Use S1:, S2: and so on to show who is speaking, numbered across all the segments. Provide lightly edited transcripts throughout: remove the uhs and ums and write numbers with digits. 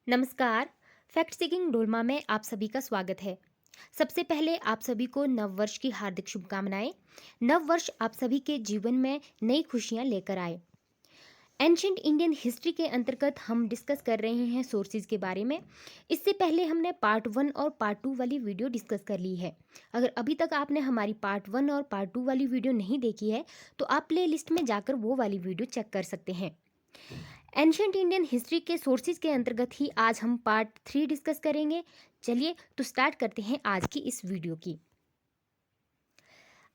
S1: नमस्कार। Fact seeking Dolma में आप सभी का स्वागत है। सबसे पहले आप सभी को नव वर्ष की हार्दिक शुभकामनाएं। नव वर्ष आप सभी के जीवन में नई खुशियां लेकर आए। एंशियंट इंडियन हिस्ट्री के अंतर्गत हम डिस्कस कर रहे हैं सोर्सेज के बारे में। इससे पहले हमने पार्ट 1 और पार्ट 2 वाली वीडियो डिस्कस कर ली है। अगर अभी तक आपने हमारी पार्ट 1 और पार्ट 2 वाली वीडियो नहीं देखी है तो आप प्ले लिस्ट में जाकर वो वाली वीडियो चेक कर सकते हैं। एंशियंट इंडियन हिस्ट्री के सोर्सेज के अंतर्गत ही आज हम पार्ट 3 डिस्कस करेंगे। चलिए तो स्टार्ट करते हैं आज की इस वीडियो की।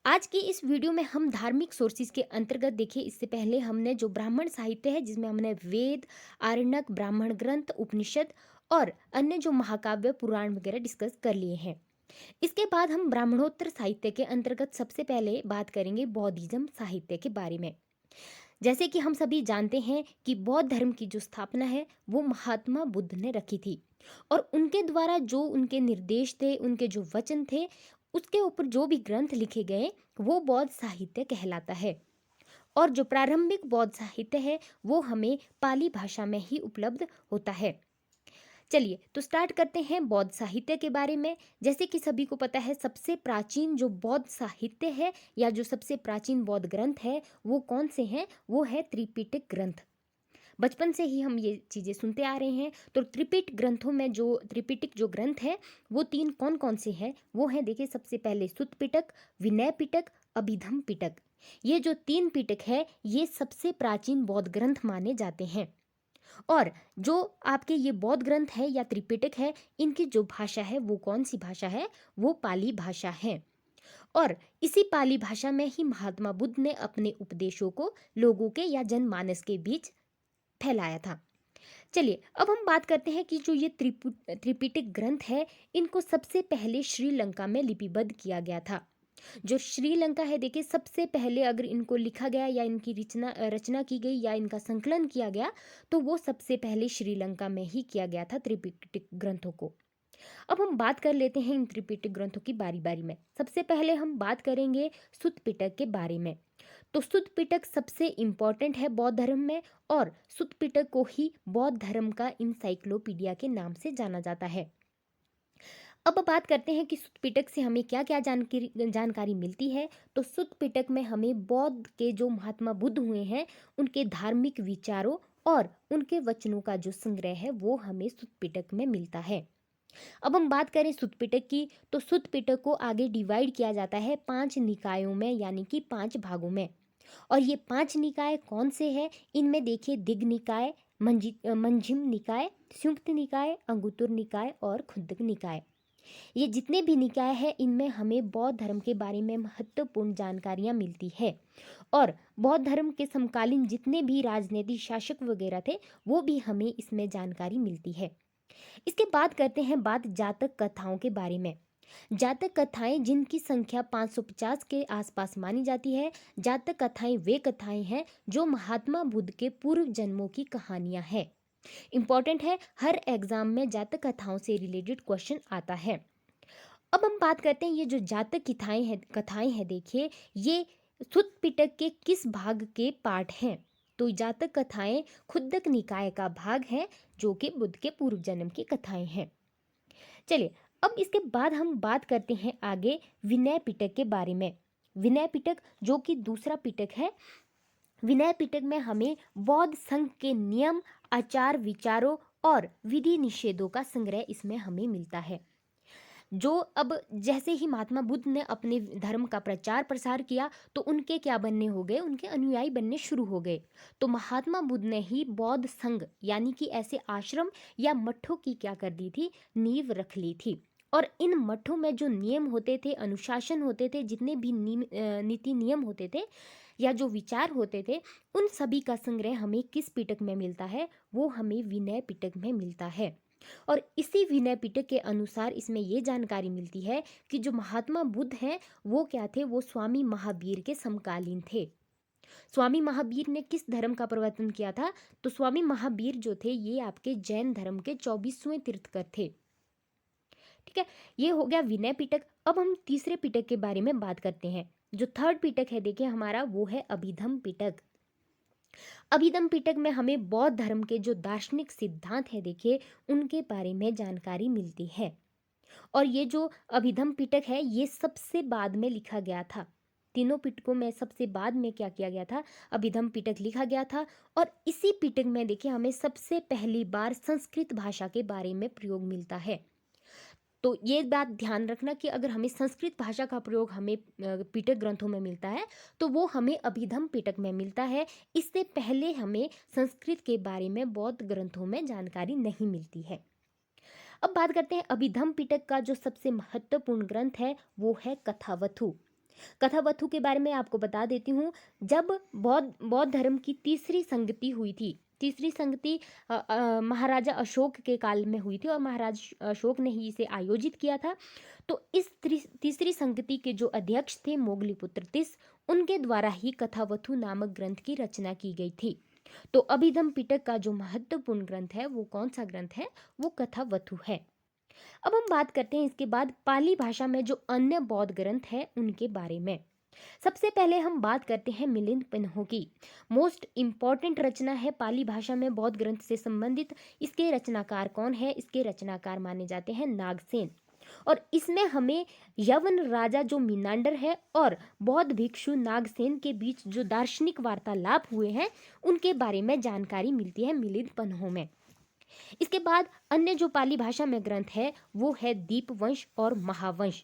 S1: आज की इस वीडियो में हम धार्मिक सोर्सेज के अंतर्गत देखिए, इससे पहले हमने जो ब्राह्मण साहित्य है जिसमें हमने वेद, आरण्यक, ब्राह्मण ग्रंथ, उपनिषद और अन्य जो महाकाव्य पुराण वगैरह डिस्कस कर लिए हैं। इसके बाद हम ब्राह्मणोत्तर साहित्य के अंतर्गत सबसे पहले बात करेंगे बौद्धिज्म साहित्य के बारे में। जैसे कि हम सभी जानते हैं कि बौद्ध धर्म की जो स्थापना है वो महात्मा बुद्ध ने रखी थी, और उनके द्वारा जो उनके निर्देश थे, उनके जो वचन थे, उसके ऊपर जो भी ग्रंथ लिखे गए वो बौद्ध साहित्य कहलाता है। और जो प्रारंभिक बौद्ध साहित्य है वो हमें पाली भाषा में ही उपलब्ध होता है। चलिए तो स्टार्ट करते हैं बौद्ध साहित्य के बारे में। जैसे कि सभी को पता है, सबसे प्राचीन जो बौद्ध साहित्य है या जो सबसे प्राचीन बौद्ध ग्रंथ है वो कौन से हैं? वो है त्रिपिटक ग्रंथ। बचपन से ही हम ये चीज़ें सुनते आ रहे हैं। तो त्रिपिट ग्रंथों में जो त्रिपिटक जो ग्रंथ है वो तीन कौन कौन से हैं? वो हैं, देखिए, सबसे पहले सुत्त पिटक, विनय पिटक, अभिधम पिटक। ये जो तीन पिटक है ये सबसे प्राचीन बौद्ध ग्रंथ माने जाते हैं। और जो आपके ये बौद्ध ग्रंथ है या त्रिपिटक है, इनकी जो भाषा है वो कौन सी भाषा है? वो पाली भाषा है। और इसी पाली भाषा में ही महात्मा बुद्ध ने अपने उपदेशों को लोगों के या जनमानस के बीच फैलाया था। चलिए अब हम बात करते हैं कि जो ये त्रिपिटक ग्रंथ है इनको सबसे पहले श्रीलंका में लिपिबद्ध किया गया था। जो श्रीलंका है, देखिए, सबसे पहले अगर इनको लिखा गया या इनकी रचना रचना की गई या इनका संकलन किया गया तो वो सबसे पहले श्रीलंका में ही किया गया था त्रिपिटक ग्रंथों को। अब हम बात कर लेते हैं इन त्रिपिटक ग्रंथों की बारी बारी में। सबसे पहले हम बात करेंगे सुत्त पिटक के बारे में। तो सुत्त पिटक सबसे इम्पोर्टेंट है बौद्ध धर्म में, और सुत्त पिटक को ही बौद्ध धर्म का इंसाइक्लोपीडिया के नाम से जाना जाता है। अब बात करते हैं कि सुत्त पिटक से हमें क्या क्या जानकारी मिलती है। तो सुत्त पिटक में हमें बौद्ध के जो महात्मा बुद्ध हुए हैं उनके धार्मिक विचारों और उनके वचनों का जो संग्रह है वो हमें सुत्त पिटक में मिलता है। अब हम बात करें सुत्त पिटक की, तो सुत्त पिटक को आगे डिवाइड किया जाता है 5 निकायों में, यानी कि 5 भागों में। और ये 5 निकाय कौन से हैं? इनमें देखिए, दिग्ग निकाय, मंजिम निकाय, संयुक्त निकाय, अंगुत्तर निकाय और खुद्दक निकाय। ये जितने भी निकाय हैं इनमें हमें बौद्ध धर्म के बारे में महत्वपूर्ण जानकारियाँ मिलती है। और बौद्ध धर्म के समकालीन जितने भी राजनीतिक शासक वगैरह थे वो भी हमें इसमें जानकारी मिलती है। इसके बाद करते हैं बात जातक कथाओं के बारे में। जातक कथाएं जिनकी संख्या 550 के आसपास मानी जाती है। जातक कथाएं वे कथाएं हैं जो महात्मा बुद्ध के पूर्व जन्मों की कहानियां हैं। इंपॉर्टेंट है, हर एग्जाम में जातक कथाओं से रिलेटेड क्वेश्चन आता है। अब हम बात करते हैं ये जो जातक कथाएं हैं, देखिए, ये सुत्त पिटक के किस भाग के पार्ट हैं? तो जातक कथाएं खुद्दक निकाय का भाग है जो कि बुद्ध के पूर्व जन्म की कथाएं हैं। चलिए अब इसके बाद हम बात करते हैं आगे विनय पिटक के बारे में। विनय पिटक जो कि दूसरा पिटक है। विनय पिटक में हमें बौद्ध संघ के नियम, आचार विचारों और विधि निषेधों का संग्रह इसमें हमें मिलता है। जो अब जैसे ही महात्मा बुद्ध ने अपने धर्म का प्रचार प्रसार किया तो उनके क्या बनने हो गए? उनके अनुयायी बनने शुरू हो गए। तो महात्मा बुद्ध ने ही बौद्ध संघ यानी कि ऐसे आश्रम या मठों की क्या कर दी थी? नींव रख ली थी। और इन मठों में जो नियम होते थे, अनुशासन होते थे, जितने भी नीति नियम होते थे या जो विचार होते थे, उन सभी का संग्रह हमें किस पिटक में मिलता है? वो हमें विनय पिटक में मिलता है। और इसी विनय पिटक के अनुसार इसमें ये जानकारी मिलती है कि जो महात्मा बुद्ध हैं वो क्या थे? वो स्वामी महावीर के समकालीन थे। स्वामी महावीर ने किस धर्म का प्रवर्तन किया था? तो स्वामी महावीर जो थे ये आपके जैन धर्म के 24वें तीर्थकर थे। ठीक है, ये हो गया विनय पिटक। अब हम तीसरे पिटक के बारे में बात करते हैं। जो थर्ड पिटक है, देखिए, हमारा वो है अभिधम पिटक। अभिधम पिटक में हमें बौद्ध धर्म के जो दार्शनिक सिद्धांत है देखिए उनके बारे में जानकारी मिलती है। और ये जो अभिधम पिटक है ये सबसे बाद में लिखा गया था। तीनों पिटकों में सबसे बाद में क्या किया गया था, अभिधम पिटक लिखा गया था। और इसी पिटक में देखिए हमें सबसे पहली बार संस्कृत भाषा के बारे में प्रयोग मिलता है। तो ये बात ध्यान रखना कि अगर हमें संस्कृत भाषा का प्रयोग हमें पिटक ग्रंथों में मिलता है तो वो हमें अभिधम पिटक में मिलता है। इससे पहले हमें संस्कृत के बारे में बौद्ध ग्रंथों में जानकारी नहीं मिलती है। अब बात करते हैं अभिधम पिटक का जो सबसे महत्वपूर्ण ग्रंथ है वो है कथावथु। कथावथु के बारे में आपको बता देती हूँ। जब बौद्ध बौद्ध धर्म की तीसरी संगति हुई थी, तीसरी संगति महाराजा अशोक के काल में हुई थी और महाराज अशोक ने ही इसे आयोजित किया था। तो इस तीसरी संगति के जो अध्यक्ष थे मोगलीपुत्र तिस, उनके द्वारा ही कथावथु नामक ग्रंथ की रचना की गई थी। तो अभिधम पिटक का जो महत्वपूर्ण ग्रंथ है वो कौन सा ग्रंथ है, वो कथावथु है। अब हम बात करते हैं इसके बाद पाली भाषा में जो अन्य बौद्ध ग्रंथ है उनके बारे में। सबसे पहले हम बात करते हैं मिलिंद पिन्हो की। मोस्ट इम्पॉर्टेंट रचना है पाली भाषा में बौद्ध ग्रंथ से संबंधित। इसके रचनाकार कौन है, इसके रचनाकार माने जाते हैं नागसेन। और इसमें हमें यवन राजा जो मीनांडर है और बौद्ध भिक्षु नागसेन के बीच जो दार्शनिक वार्तालाप हुए हैं उनके बारे में जानकारी मिलती है मिलिंद पिन्हो में। इसके बाद अन्य जो पाली भाषा में ग्रंथ है वो है दीपवंश और महावंश।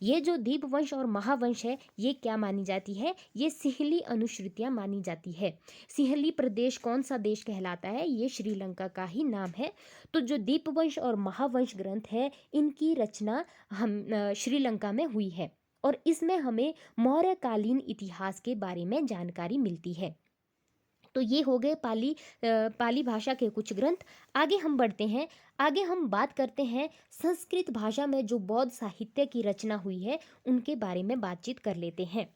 S1: ये जो दीपवंश और महावंश है ये क्या मानी जाती है, ये सिंहली अनुश्रुतियां मानी जाती है। सिंहली प्रदेश कौन सा देश कहलाता है, ये श्रीलंका का ही नाम है। तो जो दीपवंश और महावंश ग्रंथ है इनकी रचना हम श्रीलंका में हुई है और इसमें हमें मौर्यकालीन इतिहास के बारे में जानकारी मिलती है। तो ये हो गए पाली भाषा के कुछ ग्रंथ। आगे हम बढ़ते हैं। आगे हम बात करते हैं संस्कृत भाषा में जो बौद्ध साहित्य की रचना हुई है उनके बारे में बातचीत कर लेते हैं।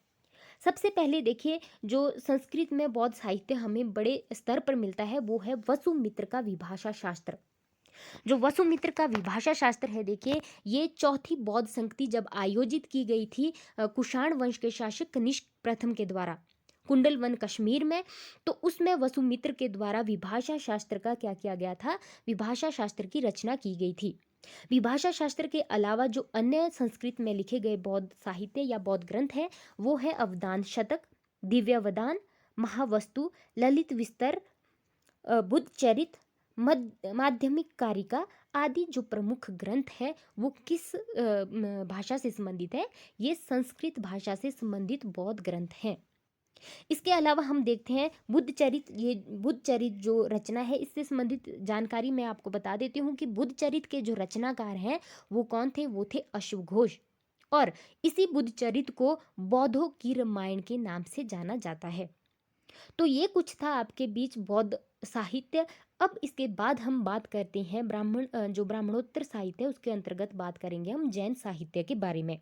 S1: सबसे पहले देखिए जो संस्कृत में बौद्ध साहित्य हमें बड़े स्तर पर मिलता है वो है वसुमित्र का विभाषा शास्त्र। जो वसुमित्र का विभाषा शास्त्र है देखिए ये चौथी बौद्ध संगति जब आयोजित की गई थी कुषाण वंश के शासक कनिष्क प्रथम के द्वारा कुंडल वन कश्मीर में, तो उसमें वसुमित्र के द्वारा विभाषा शास्त्र का क्या किया गया था, विभाषा शास्त्र की रचना की गई थी। विभाषा शास्त्र के अलावा जो अन्य संस्कृत में लिखे गए बौद्ध साहित्य या बौद्ध ग्रंथ है वो है अवदान शतक, दिव्यवदान, महावस्तु, ललित विस्तर, बुद्ध चरित, माध्यमिक कारिका आदि जो प्रमुख ग्रंथ है वो किस भाषा से संबंधित है, ये संस्कृत भाषा से संबंधित बौद्ध ग्रंथ हैं। इसके अलावा हम देखते हैं बुद्ध चरित। ये बुद्ध चरित जो रचना है इससे संबंधित जानकारी मैं आपको बता देती हूँ कि बुद्ध चरित के जो रचनाकार हैं वो कौन थे, वो थे अश्वघोष। और इसी बुद्ध चरित को बौद्धों की रामायण के नाम से जाना जाता है। तो ये कुछ था आपके बीच बौद्ध साहित्य। अब इसके बाद हम बात करते हैं जो ब्राह्मणोत्तर साहित्य है उसके अंतर्गत बात करेंगे हम जैन साहित्य के बारे में।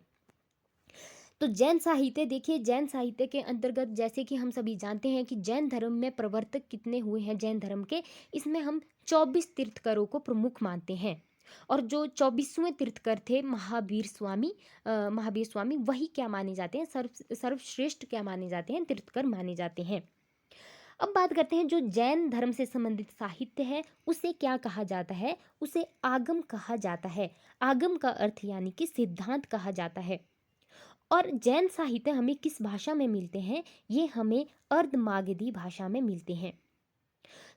S1: तो जैन साहित्य देखिए, जैन साहित्य के अंतर्गत जैसे कि हम सभी जानते हैं कि जैन धर्म में प्रवर्तक कितने हुए हैं जैन धर्म के, इसमें हम 24 तीर्थकरों को प्रमुख मानते हैं। और जो 24वें तीर्थकर थे महावीर स्वामी वही क्या माने जाते हैं, सर्वश्रेष्ठ क्या माने जाते हैं, तीर्थकर माने जाते हैं। अब बात करते हैं जो जैन धर्म से संबंधित साहित्य है उसे क्या कहा जाता है, उसे आगम कहा जाता है। आगम का अर्थ यानी कि सिद्धांत कहा जाता है। और जैन साहित्य हमें किस भाषा में मिलते हैं, ये हमें अर्धमागधी भाषा में मिलते हैं।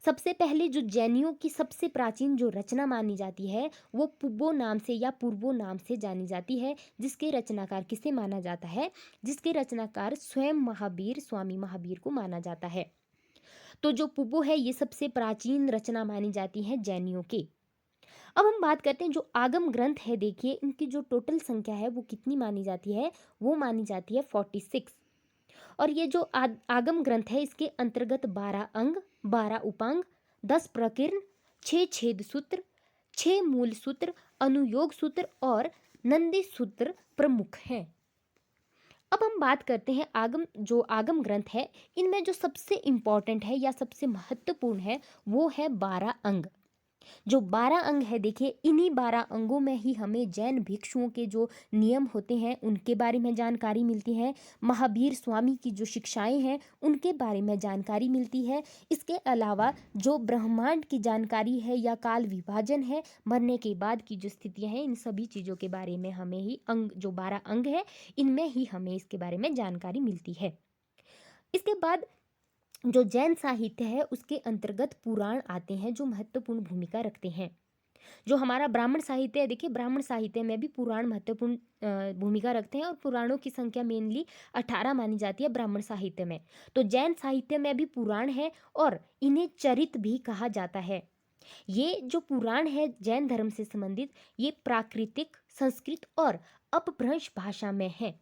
S1: सबसे पहले जो जैनियों की सबसे प्राचीन जो रचना मानी जाती है वो पुब्बो नाम से या पूर्वो नाम से जानी जाती है, जिसके रचनाकार किसे माना जाता है, जिसके रचनाकार स्वयं स्वामी महावीर को माना जाता है। तो जो पुब्बो है ये सबसे प्राचीन रचना मानी जाती है जैनियों की। अब हम बात करते हैं जो आगम ग्रंथ है देखिए इनकी जो टोटल संख्या है वो कितनी मानी जाती है, वो मानी जाती है 46। और ये जो आगम ग्रंथ है इसके अंतर्गत 12 अंग, 12 उपांग, 10 प्रकीर्ण, 6 छेद सूत्र, 6 मूल सूत्र, अनुयोग सूत्र और नंदी सूत्र प्रमुख हैं। अब हम बात करते हैं आगम ग्रंथ है इनमें जो सबसे इम्पोर्टेंट है या सबसे महत्वपूर्ण है वो है 12 अंग। जो 12 अंग है देखिए, इन्हीं 12 अंगों में ही हमें जैन भिक्षुओं के जो नियम होते हैं उनके बारे में जानकारी मिलती है। महावीर स्वामी की जो शिक्षाएं हैं उनके बारे में जानकारी मिलती है। इसके अलावा जो ब्रह्मांड की जानकारी है या काल विभाजन है, मरने के बाद की जो स्थितियां हैं, इन सभी चीज़ों के बारे में हमें ही अंग, जो 12 अंग है, इनमें ही हमें इसके बारे में जानकारी मिलती है। इसके बाद जो जैन साहित्य है उसके अंतर्गत पुराण आते हैं जो महत्वपूर्ण भूमिका रखते हैं। जो हमारा ब्राह्मण साहित्य है देखिए, ब्राह्मण साहित्य में भी पुराण महत्वपूर्ण भूमिका रखते हैं और पुराणों की संख्या मेनली 18 मानी जाती है ब्राह्मण साहित्य में। तो जैन साहित्य में भी पुराण है और इन्हें चरित भी कहा जाता है। ये जो पुराण है जैन धर्म से संबंधित, ये प्राकृतिक, संस्कृत और अपभ्रंश भाषा में है।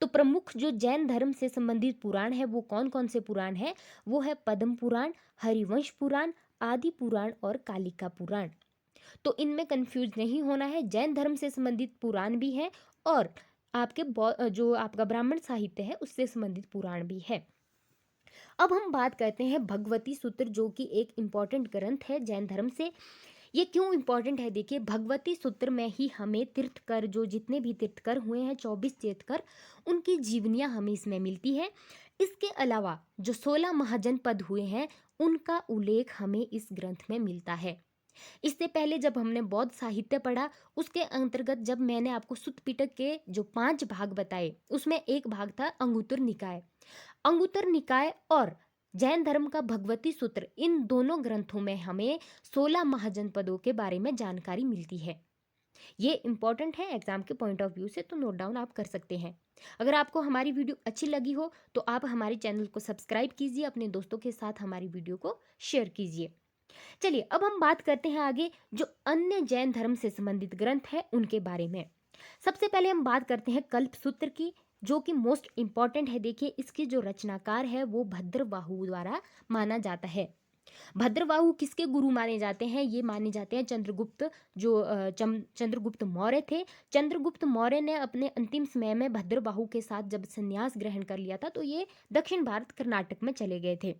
S1: तो प्रमुख जो जैन धर्म से संबंधित पुराण है वो कौन कौन से पुराण है? वो है पद्म पुराण, हरिवंश पुराण, आदि पुराण और कालिका पुराण। तो इनमें कंफ्यूज नहीं होना है, जैन धर्म से संबंधित पुराण भी है और आपके जो आपका ब्राह्मण साहित्य है उससे संबंधित पुराण भी है। अब हम बात करते हैं भगवती सूत्र, जो कि एक इम्पॉर्टेंट ग्रंथ है जैन धर्म से। ये क्यों इम्पॉर्टेंट है? देखिए, भगवती सूत्र में ही हमें तीर्थकर, जो जितने भी तीर्थकर हुए हैं 24 तीर्थकर, उनकी जीवनियाँ हमें इसमें मिलती है। इसके अलावा जो 16 महाजनपद हुए हैं उनका उल्लेख हमें इस ग्रंथ में मिलता है। इससे पहले जब हमने बौद्ध साहित्य पढ़ा, उसके अंतर्गत जब मैंने आपको सुत्त पिटक के जो 5 भाग बताए, उसमें एक भाग था अंगुत्तर निकाय। अंगुत्तर निकाय और जैन धर्म का भगवती सूत्र, इन दोनों ग्रंथों में हमें 16 महाजनपदों के बारे में जानकारी मिलती है। ये इंपॉर्टेंट है एग्जाम के पॉइंट ऑफ व्यू से, तो नोट डाउन आप कर सकते हैं। अगर आपको हमारी वीडियो अच्छी लगी हो तो आप हमारे चैनल को सब्सक्राइब कीजिए, अपने दोस्तों के साथ हमारी वीडियो को शेयर कीजिए। चलिए अब हम बात करते हैं आगे जो अन्य जैन धर्म से संबंधित ग्रंथ है उनके बारे में। सबसे पहले हम बात करते हैं कल्प सूत्र की, जो कि मोस्ट इम्पॉर्टेंट है। देखिए, इसके जो रचनाकार है वो भद्रबाहु द्वारा माना जाता है। भद्रबाहु किसके गुरु माने जाते हैं? ये माने जाते हैं चंद्रगुप्त, जो चंद्रगुप्त मौर्य थे। चंद्रगुप्त मौर्य ने अपने अंतिम समय में भद्रबाहु के साथ जब संन्यास ग्रहण कर लिया था तो ये दक्षिण भारत कर्नाटक में चले गए थे।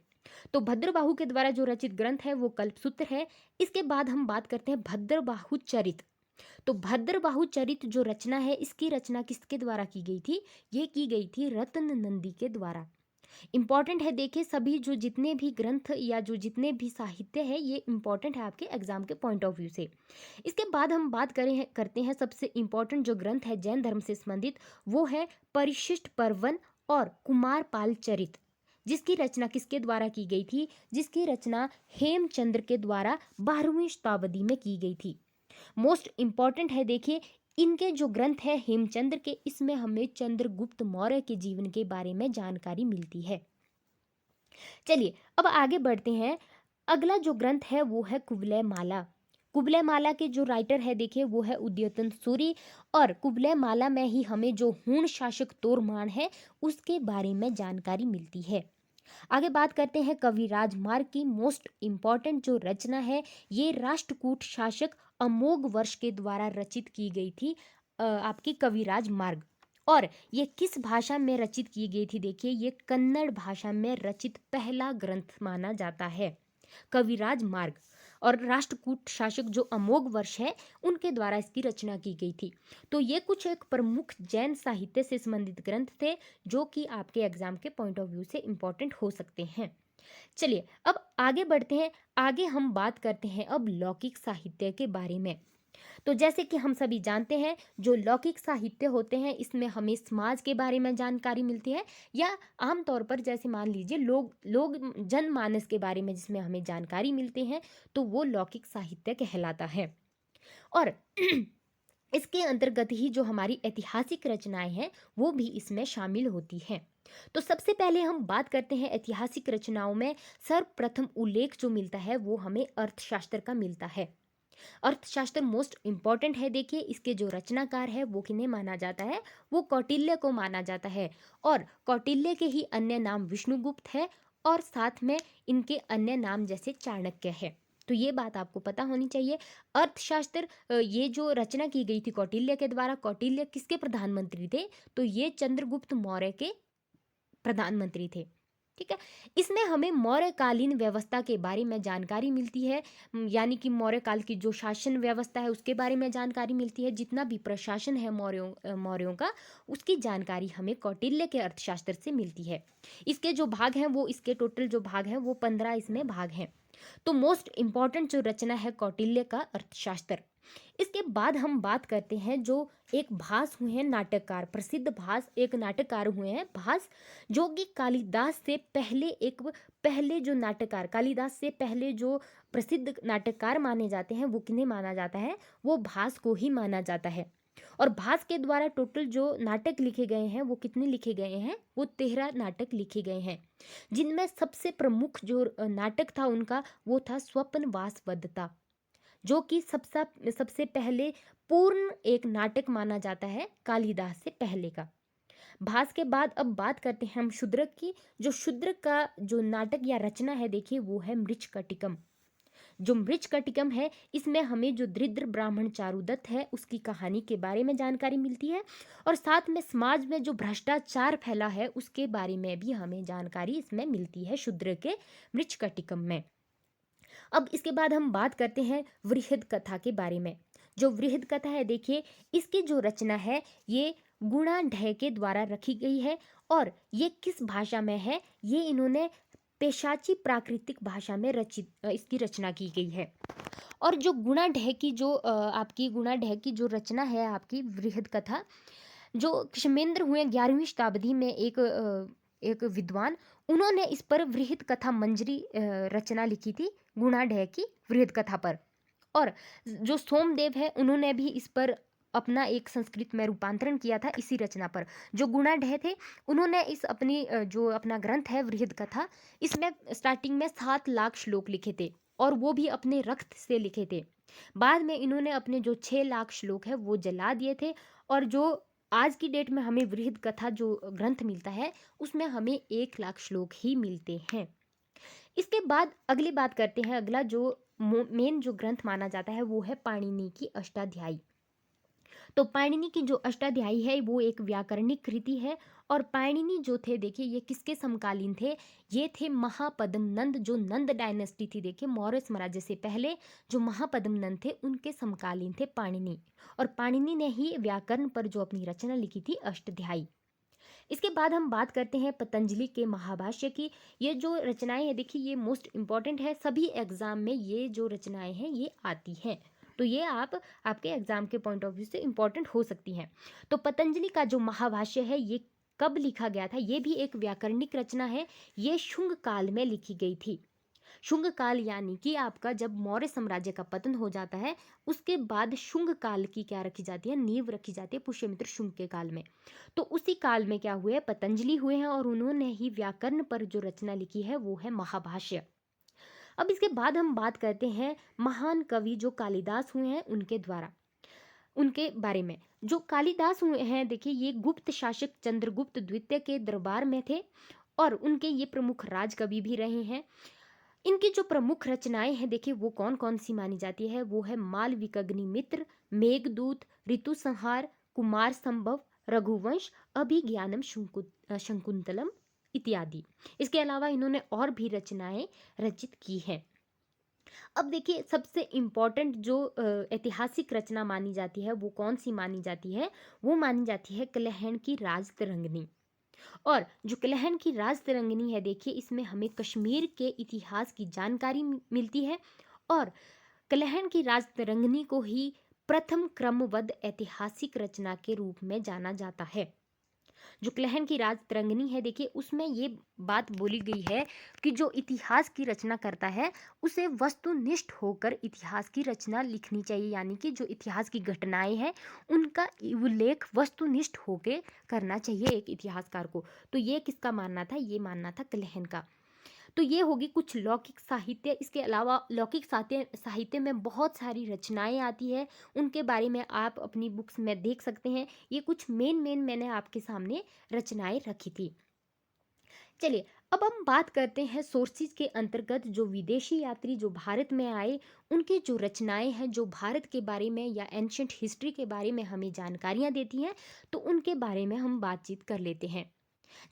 S1: तो भद्रबाहु के द्वारा जो रचित ग्रंथ है वो कल्पसूत्र है। इसके बाद हम बात करते हैं भद्रबाहु चरित। तो भद्रबाहु चरित जो रचना है, इसकी रचना किसके द्वारा की गई थी? ये की गई थी रत्न नंदी के द्वारा। इंपॉर्टेंट है, देखिए सभी जो जितने भी ग्रंथ या जो जितने भी साहित्य है ये इंपॉर्टेंट है आपके एग्जाम के पॉइंट ऑफ व्यू से। इसके बाद हम बात करते हैं सबसे इंपॉर्टेंट जो ग्रंथ है जैन धर्म से संबंधित, वो है परिशिष्ट पर्वन और कुमारपाल चरित, जिसकी रचना किसके द्वारा की गई थी? जिसकी रचना हेमचंद्र के द्वारा 12वीं शताब्दी में की गई थी। मोस्ट इंपॉर्टेंट है, देखिए इनके जो ग्रंथ है हेमचंद्र के, इसमें हमें चंद्रगुप्त मौर्य के जीवन के बारे में जानकारी मिलती है। चलिए अब आगे बढ़ते हैं। अगला जो ग्रंथ है वो है कुवलय माला। कुवलय माला के जो राइटर है देखिए वो है उदयतन सूरी, और कुवलय माला में ही हमें जो हूण शासक तोरमान है उसके बारे में जानकारी मिलती है। आगे बात करते हैं कविराज मार्ग की। मोस्ट इम्पॉर्टेंट जो रचना है ये राष्ट्रकूट शासक अमोघ वर्ष के द्वारा रचित की गई थी, आपकी कविराज मार्ग। और ये किस भाषा में रचित की गई थी? देखिए, ये कन्नड़ भाषा में रचित पहला ग्रंथ माना जाता है कविराज मार्ग। और राष्ट्रकूट शासक जो अमोघ वर्ष है उनके द्वारा इसकी रचना की गई थी। तो ये कुछ एक प्रमुख जैन साहित्य से संबंधित ग्रंथ थे जो कि आपके एग्जाम के पॉइंट ऑफ व्यू से इंपॉर्टेंट हो सकते हैं। चलिए अब आगे बढ़ते हैं। आगे हम बात करते हैं अब लौकिक साहित्य के बारे में। तो जैसे कि हम सभी जानते हैं जो लौकिक साहित्य होते हैं इसमें हमें समाज के बारे में जानकारी मिलती है, या आमतौर पर जैसे मान लीजिए लोग जनमानस के बारे में जिसमें हमें जानकारी मिलती है, तो वो लौकिक साहित्य कहलाता है। और इसके अंतर्गत ही जो हमारी ऐतिहासिक रचनाएं हैं वो भी इसमें शामिल होती हैं। तो सबसे पहले हम बात करते हैं ऐतिहासिक रचनाओं में सर्वप्रथम उल्लेख जो मिलता है वो हमें अर्थशास्त्र का मिलता है। अर्थशास्त्र मोस्ट इम्पॉर्टेंट है। देखिए, इसके जो रचनाकार है वो किन्हें माना जाता है? वो कौटिल्य को माना जाता है। और कौटिल्य के ही अन्य नाम विष्णुगुप्त है और साथ में इनके अन्य नाम जैसे चाणक्य है। तो ये बात आपको पता होनी चाहिए। अर्थशास्त्र ये जो रचना की गई थी कौटिल्य के द्वारा, कौटिल्य किसके प्रधानमंत्री थे? तो ये चंद्रगुप्त मौर्य के प्रधानमंत्री थे। ठीक है। इसमें हमें मौर्यकालीन व्यवस्था के बारे में जानकारी मिलती है, यानी कि मौर्य काल की जो शासन व्यवस्था है उसके बारे में जानकारी मिलती है। जितना भी प्रशासन है मौर्यों का, उसकी जानकारी हमें कौटिल्य के अर्थशास्त्र से मिलती है। इसके जो भाग हैं वो, इसके टोटल जो भाग हैं वो 15 इसमें भाग हैं। तो मोस्ट इम्पॉर्टेंट जो रचना है कौटिल्य का अर्थशास्त्र। इसके बाद हम बात करते हैं जो एक भास हुए हैं नाटककार, प्रसिद्ध भास एक नाटककार हुए हैं भास, जो कि कालिदास से पहले पहले जो नाटककार, कालिदास से पहले जो प्रसिद्ध नाटककार माने जाते हैं वो किन्हें माना जाता है, वो भास को ही माना जाता है। और भास के द्वारा टोटल जो नाटक लिखे गए हैं वो कितने लिखे गए हैं, वो 13 नाटक लिखे गए हैं, जिनमें सबसे प्रमुख जो नाटक था उनका वो था स्वप्नवासवदत्ता, जो कि सबसे सबसे पहले पूर्ण एक नाटक माना जाता है कालिदास से पहले का। भास के बाद अब बात करते हैं हम शूद्रक की। जो शूद्रक का जो नाटक या रचना है देखिए वो है मृच्छकटिकम। जो मृच्छकटिकम है इसमें हमें जो दरिद्र ब्राह्मण चारुदत्त है उसकी कहानी के बारे में जानकारी मिलती है, और साथ में समाज में जो भ्रष्टाचार फैला है उसके बारे में भी हमें जानकारी इसमें मिलती है शूद्रक के मृच्छकटिकम में। अब इसके बाद हम बात करते हैं वृहद कथा के बारे में। जो वृहद कथा है देखिए, इसकी जो रचना है ये गुणा ढय के द्वारा रखी गई है, और ये किस भाषा में है, ये इन्होंने पेशाची प्राकृतिक भाषा में रचित इसकी रचना की गई है। और जो गुणा ढय की जो आपकी गुणा ढय की जो रचना है आपकी वृहद कथा, जो क्षमेंद्र हुए 11वीं शताब्दी में एक विद्वान, उन्होंने इस पर वृहद कथा मंजरी रचना लिखी थी गुणाढ्य की वृहद कथा पर। और जो सोमदेव है उन्होंने भी इस पर अपना एक संस्कृत में रूपांतरण किया था इसी रचना पर। जो गुणाढ्य थे उन्होंने इस अपनी जो अपना ग्रंथ है वृहद कथा, इसमें स्टार्टिंग में 7 लाख श्लोक लिखे थे, और वो भी अपने रक्त से लिखे थे। बाद में इन्होंने अपने जो 6 लाख श्लोक है वो जला दिए थे, और जो आज की डेट में हमें वृहद कथा जो ग्रंथ मिलता है उसमें हमें 1 लाख श्लोक ही मिलते हैं। इसके बाद अगली बात करते हैं, अगला जो मेन जो ग्रंथ माना जाता है वो है पाणिनि की अष्टाध्यायी। तो पाणिनि की जो अष्टाध्यायी है वो एक व्याकरणिक कृति है, और पाणिनि जो थे देखिए ये किसके समकालीन थे, ये थे महापद्म नंद, जो नंद डायनेस्टी थी देखिए मौर्य साम्राज्य से पहले जो महापद्म नंद थे उनके समकालीन थे पाणिनि। और पाणिनि ने ही व्याकरण पर जो अपनी रचना लिखी थी अष्टाध्यायी। इसके बाद हम बात करते हैं पतंजलि के महाभाष्य की। ये जो रचनाएं हैं देखिए ये मोस्ट इम्पॉर्टेंट है, सभी एग्जाम में ये जो रचनाएं हैं ये आती हैं, तो ये आपके एग्जाम के पॉइंट ऑफ व्यू से इम्पॉर्टेंट हो सकती हैं। तो पतंजलि का जो महाभाष्य है ये कब लिखा गया था, ये भी एक व्याकरणिक रचना है, ये शुंग काल में लिखी गई थी। शुंग काल यानी कि आपका जब मौर्य साम्राज्य का पतन हो जाता है उसके बाद शुंग काल की क्या रखी जाती है, नींव रखी जाती है पुष्यमित्र शुंग के काल में। तो उसी काल में क्या हुए, पतंजलि हुए हैं, और उन्होंने ही व्याकरण पर जो रचना लिखी है वो है महाभाष्य। अब इसके बाद हम बात करते हैं महान कवि जो कालिदास हुए हैं उनके द्वारा, उनके बारे में। जो कालिदास हुए हैं देखिए ये गुप्त शासक चंद्रगुप्त द्वितीय के दरबार में थे, और उनके ये प्रमुख राजकवि भी रहे हैं। इनकी जो प्रमुख रचनाएं हैं देखिए वो कौन कौन सी मानी जाती है, वो है मालविकग्निमित्र, मेघदूत, ऋतु संहार, कुमार संभव, रघुवंश, अभिज्ञानम शकुंतलम इत्यादि। इसके अलावा इन्होंने और भी रचनाएं रचित की हैं। अब देखिए सबसे इम्पॉर्टेंट जो ऐतिहासिक रचना मानी जाती है वो कौन सी मानी जाती है, वो मानी जाती है कलहण की राजतरंगिणी। और जो कलहण की राजतरंगिणी है देखिए इसमें हमें कश्मीर के इतिहास की जानकारी मिलती है, और कलहण की राजतरंगिणी को ही प्रथम क्रमबद्ध ऐतिहासिक रचना के रूप में जाना जाता है। जो कलहण की राजतरंगिणी है देखिए उसमें ये बात बोली गई है कि जो इतिहास की रचना करता है उसे वस्तुनिष्ठ होकर इतिहास की रचना लिखनी चाहिए, यानी कि जो इतिहास की घटनाएं हैं उनका उल्लेख वस्तुनिष्ठ होकर करना चाहिए एक इतिहासकार को। तो ये किसका मानना था, ये मानना था कलहण का। तो ये होगी कुछ लौकिक साहित्य। इसके अलावा लौकिक साहित्य में बहुत सारी रचनाएं आती है, उनके बारे में आप अपनी बुक्स में देख सकते हैं। ये कुछ मेन मैंने आपके सामने रचनाएं रखी थी। चलिए अब हम बात करते हैं सोर्सेज के अंतर्गत जो विदेशी यात्री जो भारत में आए उनकी जो रचनाएं हैं जो भारत के बारे में या एंशंट हिस्ट्री के बारे में हमें जानकारियां देती हैं, तो उनके बारे में हम बातचीत कर लेते हैं।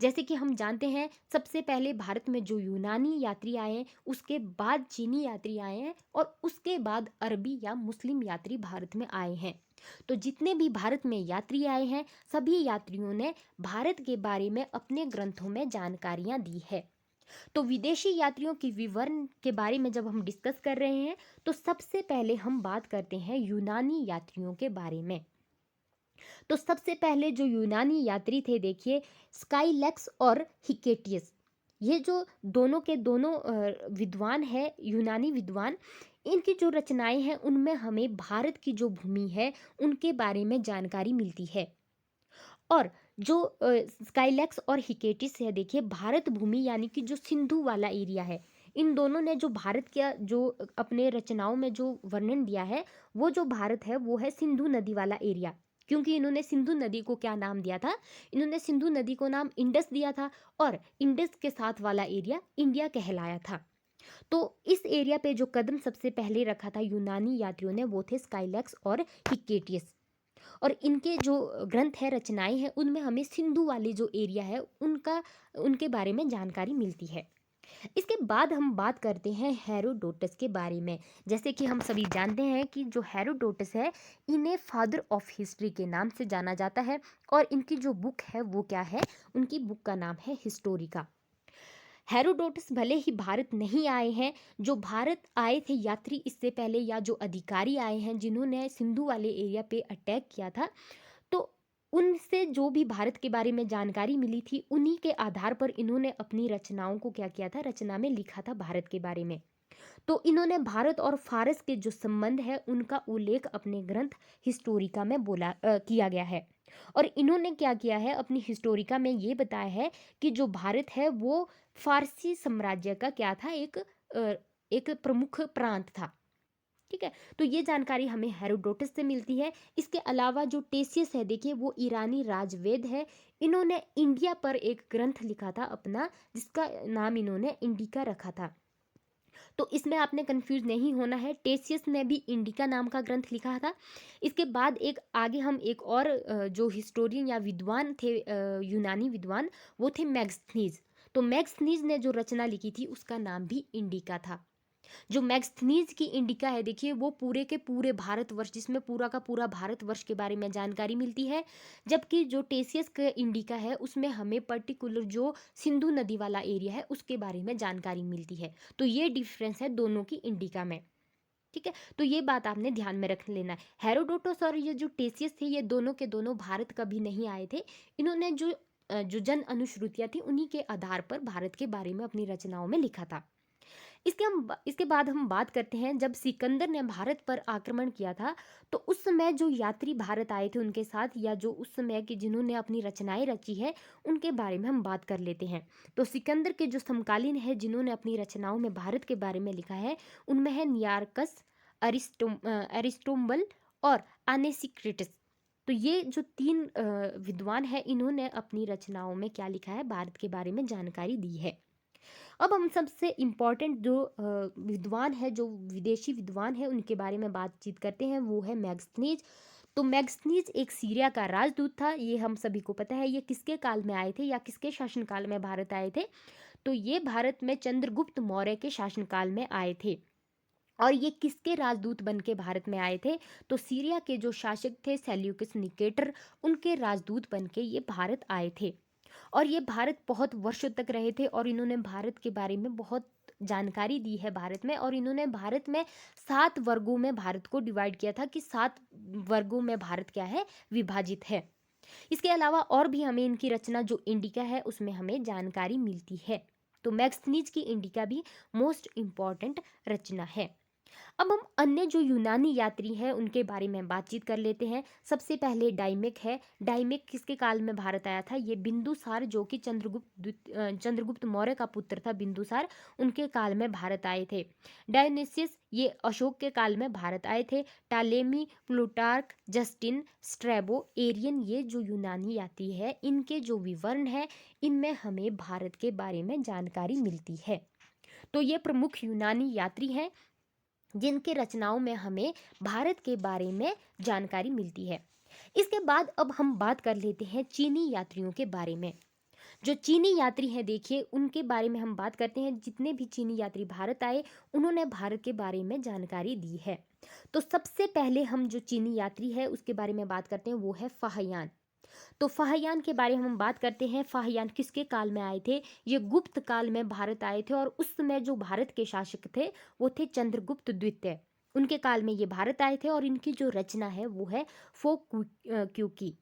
S1: जैसे कि हम जानते हैं सबसे पहले भारत में जो यूनानी यात्री आए हैं, उसके बाद चीनी यात्री आए हैं और उसके बाद अरबी या मुस्लिम यात्री भारत में आए हैं। तो जितने भी भारत में यात्री आए हैं, सभी यात्रियों ने भारत के बारे में अपने ग्रंथों में जानकारियां दी है। तो विदेशी यात्रियों की विवरण के बारे में जब हम डिस्कस कर रहे हैं, तो सबसे पहले हम बात करते हैं यूनानी यात्रियों के बारे में। तो सबसे पहले जो यूनानी यात्री थे, देखिए, स्काईलैक्स और हिकेटियस। ये जो दोनों के दोनों विद्वान है, यूनानी विद्वान, इनकी जो रचनाएं हैं उनमें हमें भारत की जो भूमि है उनके बारे में जानकारी मिलती है। और जो स्काईलैक्स और हिकेटिस है, देखिए, भारत भूमि यानी कि जो सिंधु वाला एरिया है, इन दोनों ने जो भारत का जो अपने रचनाओं में जो वर्णन दिया है, वो जो भारत है वो है सिंधु नदी वाला एरिया। क्योंकि इन्होंने सिंधु नदी को क्या नाम दिया था? इन्होंने सिंधु नदी को नाम इंडस दिया था और इंडस के साथ वाला एरिया इंडिया कहलाया था। तो इस एरिया पे जो कदम सबसे पहले रखा था यूनानी यात्रियों ने, वो थे स्काईलैक्स और हिकेटियस। और इनके जो ग्रंथ है, रचनाएं हैं, उनमें हमें सिंधु वाले जो एरिया है उनका उनके बारे में जानकारी मिलती है। इसके बाद हम बात करते हैं हेरोडोटस के बारे में। जैसे कि हम सभी जानते हैं कि जो हेरोडोटस है, इन्हें फादर ऑफ हिस्ट्री के नाम से जाना जाता है और इनकी जो बुक है वो क्या है? उनकी बुक का नाम है हिस्टोरिका। हेरोडोटस भले ही भारत नहीं आए हैं, जो भारत आए थे यात्री इससे पहले, या जो अधिकारी आए हैं जिन्होंने सिंधु वाले एरिया पे अटैक किया था, तो उनसे जो भी भारत के बारे में जानकारी मिली थी, उन्हीं के आधार पर इन्होंने अपनी रचनाओं को क्या किया था? रचना में लिखा था भारत के बारे में। तो इन्होंने भारत और फारस के जो संबंध है उनका उल्लेख अपने ग्रंथ हिस्टोरिका में किया गया है। और इन्होंने क्या किया है? अपनी हिस्टोरिका में ये बताया है कि जो भारत है वो फारसी साम्राज्य का क्या था? एक प्रमुख प्रांत था। ठीक है, तो ये जानकारी हमें हेरोडोटस से मिलती है। इसके अलावा जो टेसियस है, देखिए, वो ईरानी राजवेद है। इन्होंने इंडिया पर एक ग्रंथ लिखा था अपना, जिसका नाम इन्होंने इंडिका रखा था। तो इसमें आपने कंफ्यूज नहीं होना है, टेसियस ने भी इंडिका नाम का ग्रंथ लिखा था। इसके बाद एक आगे हम एक और जो हिस्टोरियन या विद्वान थे, यूनानी विद्वान, वो थे मैग्स्थनीज। तो मैग्स्थनीज ने जो रचना लिखी थी उसका नाम भी इंडिका था। जो मैग्स्थनीज की इंडिका है, देखिए, वो पूरे के पूरे भारतवर्ष, जिसमें पूरा का पूरा भारतवर्ष के बारे में जानकारी मिलती है। जबकि जो टेसियस का इंडिका है उसमें हमें पर्टिकुलर जो सिंधु नदी वाला एरिया है उसके बारे में जानकारी मिलती है। तो ये डिफरेंस है दोनों की इंडिका में। ठीक है, तो ये बात आपने ध्यान में रख लेना है। हेरोडोटस और ये जो टेसियस थे, ये दोनों के दोनों भारत कभी नहीं आए थे। इन्होंने जो जन अनुश्रुतियां थी उन्हीं के आधार पर भारत के बारे में अपनी रचनाओं में लिखा था। इसके बाद हम बात करते हैं, जब सिकंदर ने भारत पर आक्रमण किया था, तो उस समय जो यात्री भारत आए थे उनके साथ, या जो उस समय के जिन्होंने अपनी रचनाएं रची है, उनके बारे में हम बात कर लेते हैं। तो सिकंदर के जो समकालीन है जिन्होंने अपनी रचनाओं में भारत के बारे में लिखा है, उनमें है नियार्कस, अरिस्टोबल और आनेसिक्रिटस। तो ये जो तीन विद्वान है, इन्होंने अपनी रचनाओं में क्या लिखा है? भारत के बारे में जानकारी दी है। अब हम सबसे इम्पॉर्टेंट जो विद्वान है, जो विदेशी विद्वान है, उनके बारे में बातचीत करते हैं, वो है मैग्स्थनीज। तो मैग्स्थनीज एक सीरिया का राजदूत था, ये हम सभी को पता है। ये किसके काल में आए थे या किसके शासनकाल में भारत आए थे? तो ये भारत में चंद्रगुप्त मौर्य के शासनकाल में आए थे। और ये किसके राजदूत बन के भारत में आए थे? तो सीरिया के जो शासक थे सेल्यूकस निकेटर, उनके राजदूत बन के ये भारत आए थे। और ये भारत बहुत वर्षों तक रहे थे और इन्होंने भारत के बारे में बहुत जानकारी दी है भारत में। और इन्होंने भारत में 7 वर्गों में भारत को डिवाइड किया था कि 7 वर्गों में भारत क्या है? विभाजित है। इसके अलावा और भी हमें इनकी रचना जो इंडिका है उसमें हमें जानकारी मिलती है। तो मैग्स्थनीज की इंडिका भी मोस्ट इम्पॉर्टेंट रचना है। अब हम अन्य जो यूनानी यात्री हैं उनके बारे में बातचीत कर लेते हैं। सबसे पहले डाइमेक है। डाइमेक किसके काल में भारत आया था? ये बिंदुसार, जो कि चंद्रगुप्त मौर्य का पुत्र था बिंदुसार, उनके काल में भारत आए थे। डायोनिसियस, ये अशोक के काल में भारत आए थे। Ptolemy, Plutarch, Justin, Strabo, Ariane, ये जो यूनानी यात्री है, इनके जो विवरण है, इनमें हमें भारत के बारे में जानकारी मिलती है। तो ये प्रमुख यूनानी यात्री हैं जिनके रचनाओं में हमें भारत के बारे में जानकारी मिलती है। इसके बाद अब हम बात कर लेते हैं चीनी यात्रियों के बारे में। जो चीनी यात्री हैं देखिए उनके बारे में हम बात करते हैं। जितने भी चीनी यात्री भारत आए उन्होंने भारत के बारे में जानकारी दी है। तो सबसे पहले हम जो चीनी यात्री है उसके बारे में बात करते हैं, वो है फाहियान। तो फाहियान के बारे में हम बात करते हैं। फाहियान किसके काल में आए थे? ये गुप्त काल में भारत आए थे और उस समय जो भारत के शासक थे वो थे चंद्रगुप्त द्वितीय। उनके काल में ये भारत आए थे और इनकी जो रचना है वो है क्यूकी।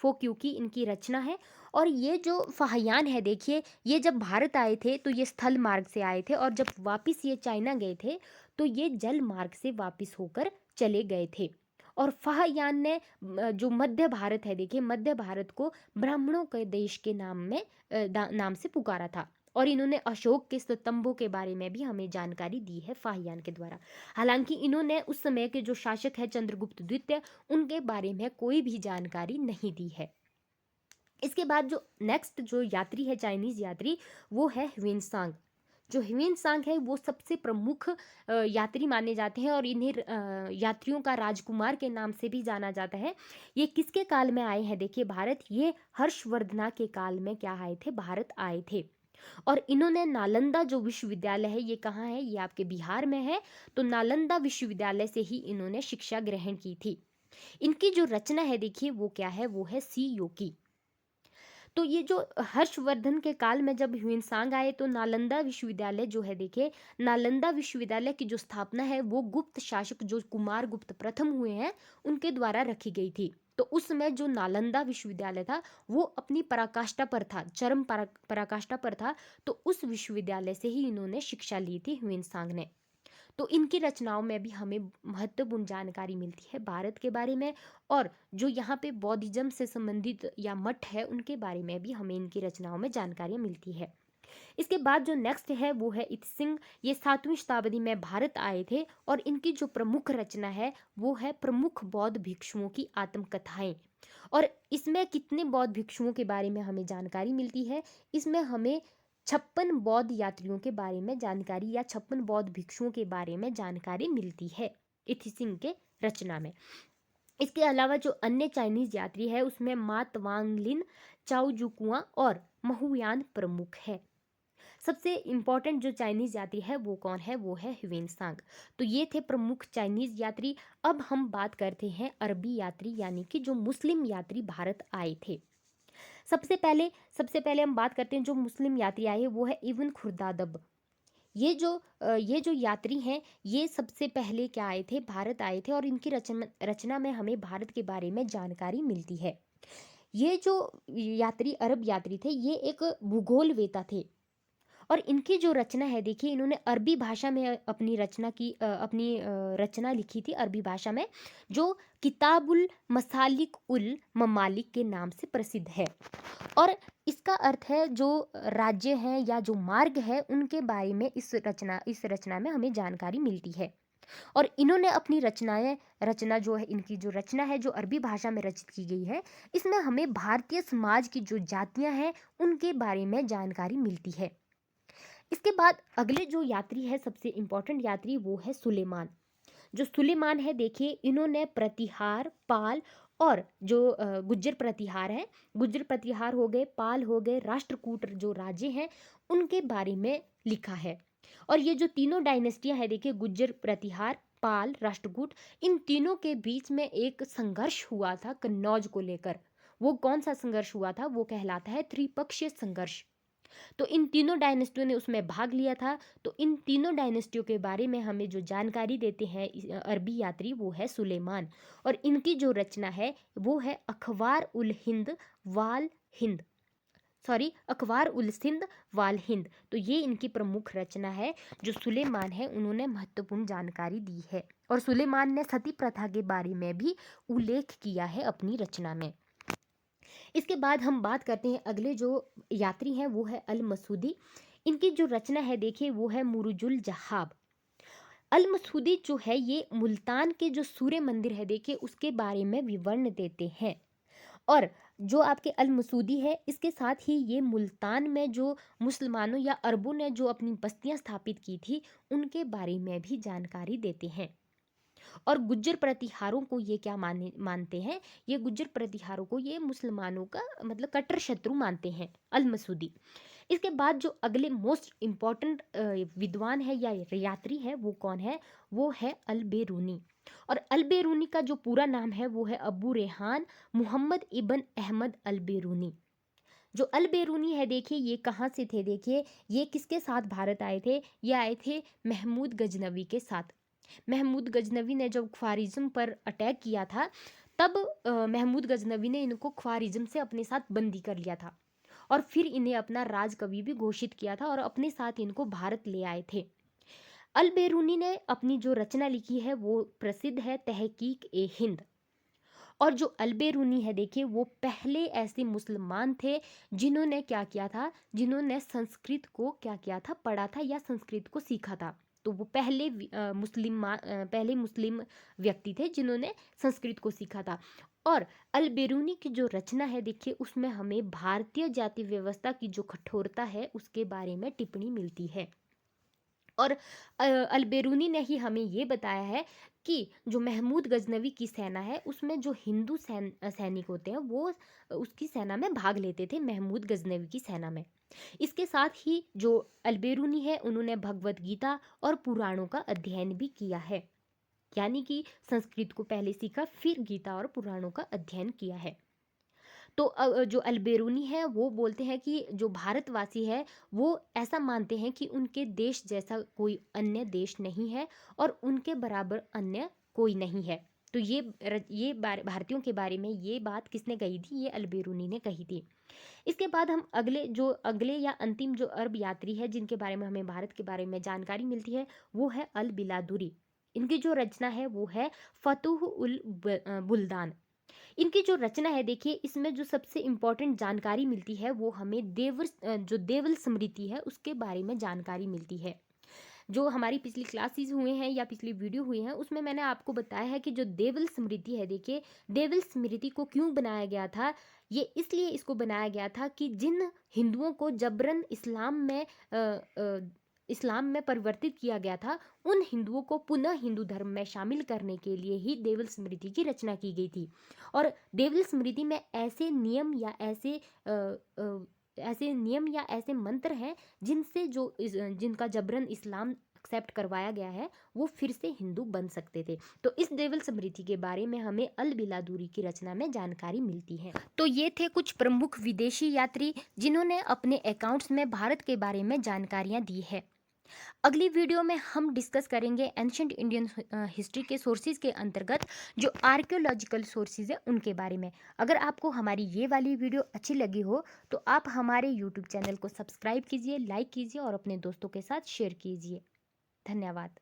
S1: क्यूकी इनकी रचना है। और ये जो फाहियान है देखिए, ये जब भारत आए थे तो ये स्थल मार्ग से आए थे और जब वापिस ये चाइना गए थे तो ये जल मार्ग से वापिस होकर चले गए थे। और फाहियान ने जो मध्य भारत है देखिए, मध्य भारत को ब्राह्मणों के देश के नाम से पुकारा था। और इन्होंने अशोक के स्तंभों के बारे में भी हमें जानकारी दी है फाहियान के द्वारा। हालांकि इन्होंने उस समय के जो शासक है चंद्रगुप्त द्वितीय, उनके बारे में कोई भी जानकारी नहीं दी है। इसके बाद जो नेक्स्ट जो यात्री है चाइनीज यात्री, वो है ह्वेनसांग। जो ह्वेनसांग है वो सबसे प्रमुख यात्री माने जाते हैं और इन्हें यात्रियों का राजकुमार के नाम से भी जाना जाता है। ये किसके काल में आए हैं देखिए भारत? ये हर्षवर्धना के काल में क्या आए थे? भारत आए थे। और इन्होंने नालंदा जो विश्वविद्यालय है, ये कहाँ है? ये आपके बिहार में है। तो नालंदा विश्वविद्यालय से ही इन्होंने शिक्षा ग्रहण की थी। इनकी जो रचना है देखिए वो क्या है? वो है सी योकी। तो ये जो हर्षवर्धन के काल में जब ह्वेनसांग आए तो नालंदा विश्वविद्यालय जो है देखिए, नालंदा विश्वविद्यालय की जो स्थापना है वो गुप्त शासक जो कुमार गुप्त प्रथम हुए हैं उनके द्वारा रखी गई थी। तो उस समय जो नालंदा विश्वविद्यालय था वो अपनी पराकाष्ठा पर था, चरम पराकाष्ठा पर था। तो उस विश्वविद्यालय से ही इन्होंने शिक्षा ली थी ह्वेनसांग ने। तो इनकी रचनाओं में भी हमें महत्वपूर्ण जानकारी मिलती है भारत के बारे में। और जो यहाँ पे बौद्धिज्म से संबंधित या मठ है उनके बारे में भी हमें इनकी रचनाओं में जानकारियाँ मिलती है। इसके बाद जो नेक्स्ट है वो है इत्सिंग। ये 7वीं शताब्दी में भारत आए थे और इनकी जो प्रमुख रचना है वो है प्रमुख बौद्ध भिक्षुओं की आत्मकथाएं। और इसमें कितने बौद्ध भिक्षुओं के बारे में हमें जानकारी मिलती है? इसमें हमें 56 बौद्ध यात्रियों के बारे में जानकारी या 56 बौद्ध भिक्षुओं के बारे में जानकारी मिलती है इत्सिंग के रचना में। इसके अलावा जो अन्य चाइनीज यात्री है उसमें मा तवांगलिन, चाओ जुकुआ और महुयान प्रमुख है। सबसे इम्पोर्टेंट जो चाइनीज यात्री है वो कौन है? वो है ह्वेनसांग। तो ये थे प्रमुख चाइनीज यात्री। अब हम बात करते हैं अरबी यात्री यानी कि जो मुस्लिम यात्री भारत आए थे। सबसे पहले हम बात करते हैं जो मुस्लिम यात्री आए वो है इब्न खुर्दादब। ये जो यात्री हैं ये सबसे पहले क्या आए थे? भारत आए थे और इनकी रचना में हमें भारत के बारे में जानकारी मिलती है। ये जो यात्री अरब यात्री थे ये एक भूगोलवेता थे और इनकी जो रचना है देखिए, इन्होंने अरबी भाषा में अपनी रचना लिखी थी अरबी भाषा में, जो किताबुल मसालिक उल ममालिक के नाम से प्रसिद्ध है। और इसका अर्थ है जो राज्य हैं या जो मार्ग है उनके बारे में इस रचना में हमें जानकारी मिलती है। और इन्होंने अपनी रचना जो है, इनकी जो रचना है जो अरबी भाषा में रचित की गई है, इसमें हमें भारतीय समाज की जो जातियां हैं उनके बारे में जानकारी मिलती है। इसके बाद अगले जो यात्री है सबसे इम्पोर्टेंट यात्री वो है सुलेमान। जो सुलेमान है देखिए, इन्होंने प्रतिहार, पाल और जो गुज्जर प्रतिहार है, गुज्जर प्रतिहार हो गए, पाल हो गए, राष्ट्रकूट जो राज्य हैं उनके बारे में लिखा है। और ये जो तीनों डायनेस्टियां है देखिए, गुज्जर प्रतिहार, पाल, राष्ट्रकूट, इन तीनों के बीच में एक संघर्ष हुआ था कन्नौज को लेकर। वो कौन सा संघर्ष हुआ था? वो कहलाता है त्रिपक्षीय संघर्ष। तो इन तीनों डायनेस्टियों ने उसमें भाग लिया था। तो इन तीनों डायनेस्टियों के बारे में हमें जो जानकारी देते हैं अरबी यात्री वो है सुलेमान। और इनकी जो रचना है वो है अखबार उल सिंध वाल हिंद। तो ये इनकी प्रमुख रचना है। जो सुलेमान है उन्होंने महत्वपूर्ण जानकारी दी है और सुलेमान ने सती प्रथा के बारे में भी उल्लेख किया है अपनी रचना में। इसके बाद हम बात करते हैं अगले जो यात्री हैं वो है अल मसूदी। इनकी जो रचना है देखिए वो है मुरुजुल जहाब। अल मसूदी जो है ये मुल्तान के जो सूर्य मंदिर है देखिए उसके बारे में विवरण देते हैं। और जो आपके अल मसूदी है इसके साथ ही ये मुल्तान में जो मुसलमानों या अरबों ने जो अपनी बस्तियां स्थापित की थी उनके बारे में भी जानकारी देते हैं। और गुज्जर प्रतिहारों को ये क्या मानते हैं, ये गुज्जर प्रतिहारों को ये मुसलमानों का मतलब कट्टर शत्रु मानते हैं, अल मसूदी। इसके बाद जो अगले मोस्ट इम्पॉर्टेंट विद्वान है या यात्री है वो कौन है, वो है अल बेरूनी। और अल बेरूनी का जो पूरा नाम है वो है अबू रेहान मोहम्मद इबन अहमद अल बेरूनी। जो अल बेरूनी है देखिए ये कहाँ से थे, देखिए ये किसके साथ भारत आए थे, ये आए थे महमूद गजनवी के साथ। महमूद गजनवी ने जब ख्वारिज्म पर अटैक किया था तब महमूद गजनवी ने इनको ख्वारिज्म से अपने साथ बंदी कर लिया था और फिर इन्हें अपना राजकवि भी घोषित किया था और अपने साथ इनको भारत ले आए थे। अल बेरूनी ने अपनी जो रचना लिखी है वो प्रसिद्ध है तहकीक ए हिंद। और जो अल बेरूनी है देखिए वो पहले ऐसे मुसलमान थे जिन्होंने क्या किया था, जिन्होंने संस्कृत को क्या किया था, पढ़ा था या संस्कृत को सीखा था। तो वो पहले मुस्लिम व्यक्ति थे जिन्होंने संस्कृत को सीखा था। और अल बेरूनी की जो रचना है देखिए उसमें हमें भारतीय जाति व्यवस्था की जो कठोरता है उसके बारे में टिप्पणी मिलती है। और अल बेरूनी ने ही हमें ये बताया है कि जो महमूद गजनवी की सेना है उसमें जो हिंदू सैनिक होते हैं वो उसकी सेना में भाग लेते थे, महमूद गजनवी की सेना में। इसके साथ ही जो अल बेरूनी है उन्होंने भगवत गीता और पुराणों का अध्ययन भी किया है, यानी कि संस्कृत को पहले सीखा फिर गीता और पुराणों का अध्ययन किया है। तो जो अलबेरूनी है वो बोलते हैं कि जो भारतवासी है वो ऐसा मानते हैं कि उनके देश जैसा कोई अन्य देश नहीं है और उनके बराबर अन्य कोई नहीं है। तो भारतीयों के बारे में ये बात किसने कही थी, ये अलबेरूनी ने कही थी। इसके बाद हम अगले या अंतिम जो अरब यात्री है जिनके बारे में हमें भारत के बारे में जानकारी मिलती है वो है अल बिलादुरी। इनकी जो रचना है वो है फतुह उल बुल्दान। इनकी जो रचना है देखिए इसमें जो सबसे इम्पोर्टेंट जानकारी मिलती है वो हमें जो देवल स्मृति है उसके बारे में जानकारी मिलती है। जो हमारी पिछली क्लासेस हुए हैं या पिछली वीडियो हुई हैं उसमें मैंने आपको बताया है कि जो देवल स्मृति है देखिए, देवल स्मृति को क्यों बनाया गया था, ये इसलिए इसको बनाया गया था कि जिन हिंदुओं को जबरन इस्लाम में परिवर्तित किया गया था उन हिंदुओं को पुनः हिंदू धर्म में शामिल करने के लिए ही देवल स्मृति की रचना की गई थी। और देवल स्मृति में ऐसे नियम या ऐसे मंत्र हैं जिनका जबरन इस्लाम एक्सेप्ट करवाया गया है वो फिर से हिंदू बन सकते थे। तो इस देवल स्मृति के बारे में हमें अल बिलादुरी की रचना में जानकारी मिलती है। तो ये थे कुछ प्रमुख विदेशी यात्री जिन्होंने अपने अकाउंट्स में भारत के बारे में जानकारियां दी है। अगली वीडियो में हम डिस्कस करेंगे एंशंट इंडियन हिस्ट्री के सोर्सेज के अंतर्गत जो आर्कियोलॉजिकल सोर्सेज है उनके बारे में। अगर आपको हमारी ये वाली वीडियो अच्छी लगी हो तो आप हमारे यूट्यूब चैनल को सब्सक्राइब कीजिए, लाइक कीजिए और अपने दोस्तों के साथ शेयर कीजिए। धन्यवाद।